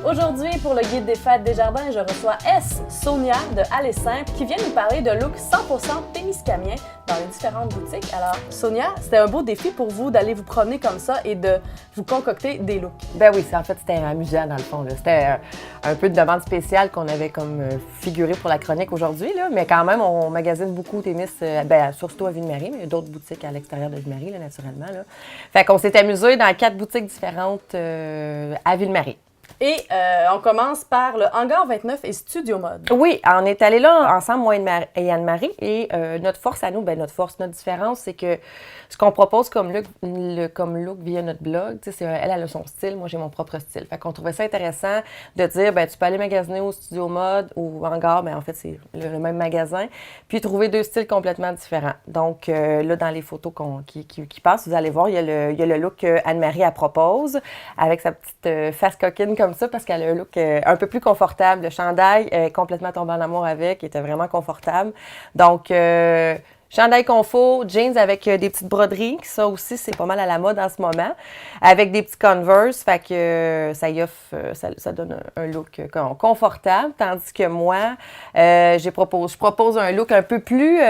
Aujourd'hui, pour le guide des fêtes des jardins, je reçois Sonia de Aller Simple qui vient nous parler de look 100% témiscamien dans les différentes boutiques. Alors, Sonia, c'était un beau défi pour vous d'aller vous promener comme ça et de vous concocter des looks. Ben oui, c'était amusant dans le fond. C'était un peu de demande spéciale qu'on avait comme figuré pour la chronique aujourd'hui, là. Mais quand même, on magasine beaucoup Témis, surtout à Ville-Marie, mais il y a d'autres boutiques à l'extérieur de Ville-Marie, là, naturellement. Là. Fait qu'on s'est amusé dans 4 boutiques différentes à Ville-Marie. Et on commence par le Hangar 29 et Studio Mode. Oui, on est allés là ensemble, moi et Anne-Marie. Et notre force à nous, notre différence, c'est que ce qu'on propose comme look via notre blog, elle a son style, moi j'ai mon propre style. Fait qu'on trouvait ça intéressant de dire, tu peux aller magasiner au Studio Mode ou au Hangar, en fait c'est le même magasin, puis trouver 2 styles complètement différents. Donc là, dans les photos qui passent, vous allez voir, il y a le look qu'Anne-Marie propose avec sa petite face coquine comme ça parce qu'elle a un look un peu plus confortable. Le chandail est complètement tombé en amour avec, il était vraiment confortable. Donc, chandail confort, jeans avec des petites broderies, ça aussi, c'est pas mal à la mode en ce moment, avec des petits Converse, fait que ça donne un look confortable, tandis que moi, je propose un look un peu plus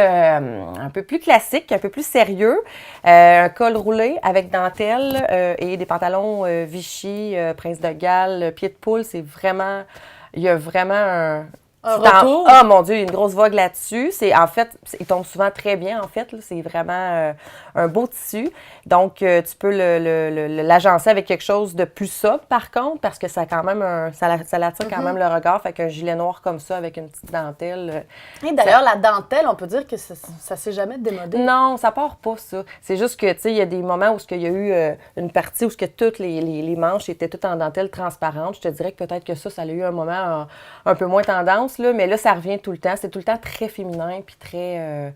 classique, un peu plus sérieux, un col roulé avec dentelle et des pantalons Vichy, Prince de Galles, pied de poule, il y a vraiment un retour. Ah, mon Dieu, il y a une grosse vogue là-dessus. Il tombe souvent très bien, en fait. Là. C'est vraiment un beau tissu. Donc, tu peux l'agencer avec quelque chose de plus sobre, par contre, parce que ça a quand même ça l'attire quand même le regard. Fait qu'un gilet noir comme ça, avec une petite dentelle. Et d'ailleurs, la dentelle, on peut dire que ça s'est jamais démodé. Non, ça part pas, ça. C'est juste que, tu sais, il y a des moments où il y a eu une partie où toutes les manches étaient toutes en dentelle transparente. Je te dirais que peut-être que ça a eu un moment un peu moins tendance. Là, mais là, ça revient tout le temps. C'est tout le temps très féminin puis très,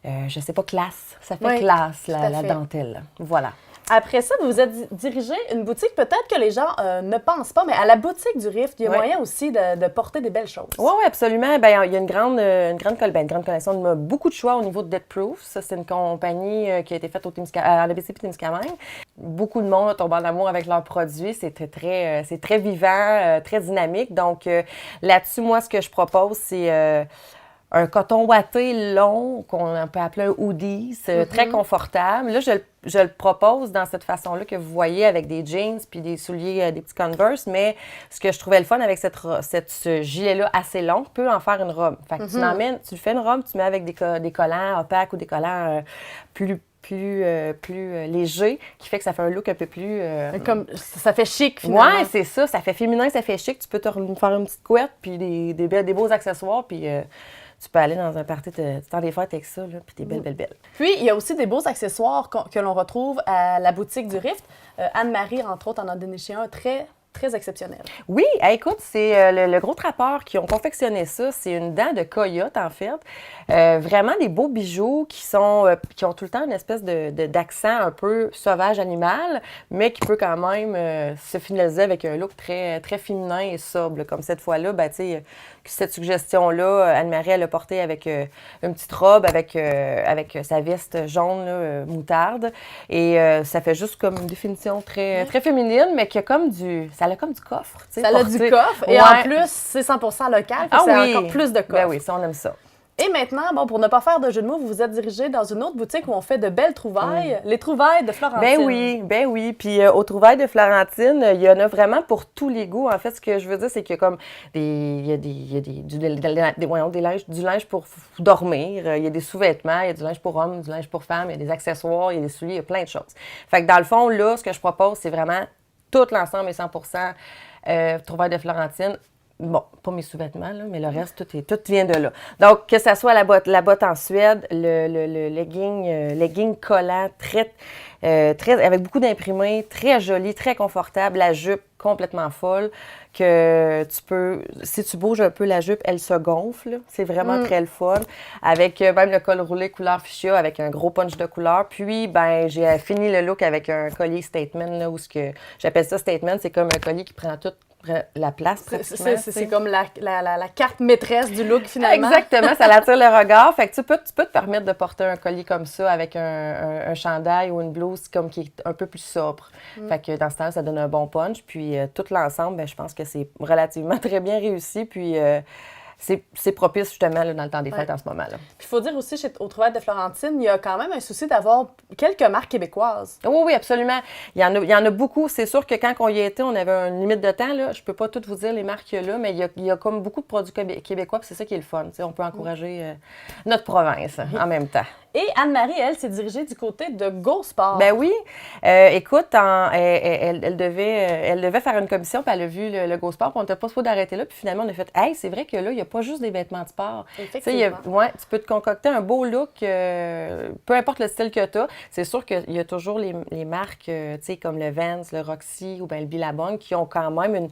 je sais pas, classe. Ça fait classe, la dentelle. Voilà. Après ça, vous vous êtes dirigé une boutique, peut-être que les gens ne pensent pas, mais à la boutique du Rift, il y a moyen aussi de porter des belles choses. Oui, absolument. Il y a une grande collection. On a beaucoup de choix au niveau de Dead Proof. Ça, c'est une compagnie qui a été faite en Abitibi-Témiscamingue. Beaucoup de monde tombe en amour avec leurs produits. C'est très vivant, très dynamique. Donc, là-dessus, moi, ce que je propose, c'est un coton ouaté long, qu'on peut appeler un hoodie, c'est très confortable. Là, je le propose dans cette façon-là que vous voyez avec des jeans puis des souliers, des petits Converse, mais ce que je trouvais le fun avec ce gilet-là assez long, tu peux en faire une robe. Fait que tu le fais une robe, tu mets avec des collants opaques ou des collants plus léger, qui fait que ça fait un look un peu plus... Comme ça fait chic, finalement. Oui, c'est ça. Ça fait féminin, ça fait chic. Tu peux te faire une petite couette, puis des beaux accessoires, puis tu peux aller dans un party, tu t'en des fêtes avec ça, là, puis t'es belle. Puis, il y a aussi des beaux accessoires que l'on retrouve à la boutique du Rift. Anne-Marie, entre autres, en a déniché un très exceptionnel. Oui, écoute, c'est le gros trappeur qui ont confectionné ça. C'est une dent de coyote, en fait. Vraiment des beaux bijoux qui ont tout le temps une espèce d'accent un peu sauvage animal, mais qui peut quand même se finaliser avec un look très, très féminin et sobre. Comme cette fois-là, tu sais, cette suggestion-là, Anne-Marie, elle l'a portée avec une petite robe, avec sa veste jaune, là, moutarde. Et ça fait juste comme une définition très, très féminine, mais qui a comme ça a comme du coffre. Ça a du coffre. Et en plus, c'est 100% local. C'est encore plus de coffre. Ben oui, ça, on aime ça. Et maintenant, pour ne pas faire de jeu de mots, vous vous êtes dirigé dans une autre boutique où on fait de belles trouvailles, les trouvailles de Florentine. Ben oui. Puis aux trouvailles de Florentine, il y en a vraiment pour tous les goûts. En fait, ce que je veux dire, c'est qu'il y a comme du linge pour dormir, il y a des sous-vêtements, il y a du linge pour hommes, du linge pour femmes, il y a des accessoires, il y a des souliers, il y a plein de choses. Fait que dans le fond, là, ce que je propose, c'est vraiment tout l'ensemble est 100% trouvailles de Florentine. Bon, pas mes sous-vêtements, là, mais le reste, tout vient de là. Donc, que ça soit la botte en Suède, le legging collant, très, avec beaucoup d'imprimés, très joli, très confortable, la jupe complètement folle, que tu peux, si tu bouges un peu la jupe, elle se gonfle. C'est vraiment très le fun. Avec même le col roulé couleur fuchsia, avec un gros punch de couleur. Puis, j'ai fini le look avec un collier statement, là, j'appelle ça statement, c'est comme un collier qui prend tout la place pratiquement. C'est comme la carte maîtresse du look, finalement. Exactement, ça attire le regard. Fait que tu peux te permettre de porter un collier comme ça avec un chandail ou une blouse comme qui est un peu plus sobre. Fait que dans ce temps, ça donne un bon punch. Puis tout l'ensemble, ben, je pense que c'est relativement très bien réussi. Puis c'est propice justement là, dans le temps des fêtes en ce moment-là. Puis il faut dire aussi, au Trouvailles de Florentine, il y a quand même un souci d'avoir quelques marques québécoises. Oui, oui, absolument. Il y en a beaucoup. C'est sûr que quand on y était, on avait une limite de temps. Là. Je peux pas toutes vous dire les marques qu'il y a là, mais il y a comme beaucoup de produits québécois, puis c'est ça qui est le fun. T'sais, on peut encourager notre province en même temps. Et Anne-Marie, elle, s'est dirigée du côté de Go Sport. Ben oui. Écoute, elle devait faire une commission, puis elle a vu le Go Sport, puis on n'était pas supposé d'arrêter là. Puis finalement, on a fait, hey, c'est vrai que là, il n'y a pas juste des vêtements de sport. Effectivement. Tu peux te concocter un beau look, peu importe le style que tu as. C'est sûr qu'il y a toujours les marques, comme le Vans, le Roxy ou bien le Billabong, qui ont quand même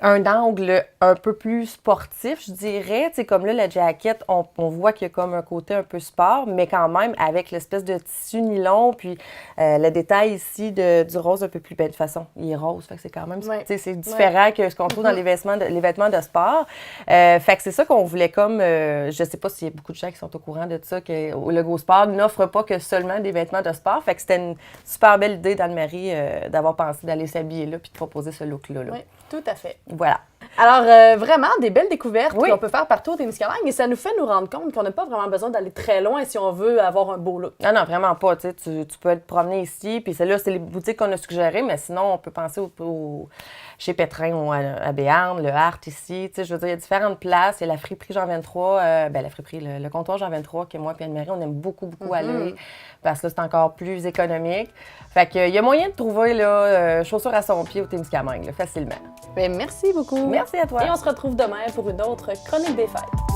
un angle un peu plus sportif, je dirais. Tu sais, comme là, la jacket, on voit qu'il y a comme un côté un peu sport, mais quand même avec l'espèce de tissu nylon, puis le détail ici du rose un peu plus belle de façon. Il est rose, fait que c'est quand même, tu sais, c'est différent que ce qu'on trouve dans les vêtements de sport. Fait que c'est ça qu'on voulait comme, je sais pas s'il y a beaucoup de gens qui sont au courant de ça, que le Go Sport n'offre pas que seulement des vêtements de sport. Fait que c'était une super belle idée d'Anne-Marie d'avoir pensé d'aller s'habiller là, puis de proposer ce look-là. Oui, tout à fait. Voilà. Alors, vraiment, des belles découvertes qu'on peut faire partout au Témiscamingue et ça nous fait nous rendre compte qu'on n'a pas vraiment besoin d'aller très loin si on veut avoir un beau look. Non, vraiment pas. Tu peux te promener ici, puis celle-là, c'est les boutiques qu'on a suggérées, mais sinon, on peut penser chez Pétrin ou à Béarn, le Art ici. Je veux dire, il y a différentes places. Il y a la friperie Jean 23, la friperie, le comptoir Jean 23, que moi et Anne-Marie, on aime beaucoup aller, parce que là, c'est encore plus économique. Fait qu'il y a moyen de trouver chaussures à son pied au Témiscamingue, facilement. Bien, merci beaucoup. Merci à toi. Et on se retrouve demain pour une autre Chronique des fêtes.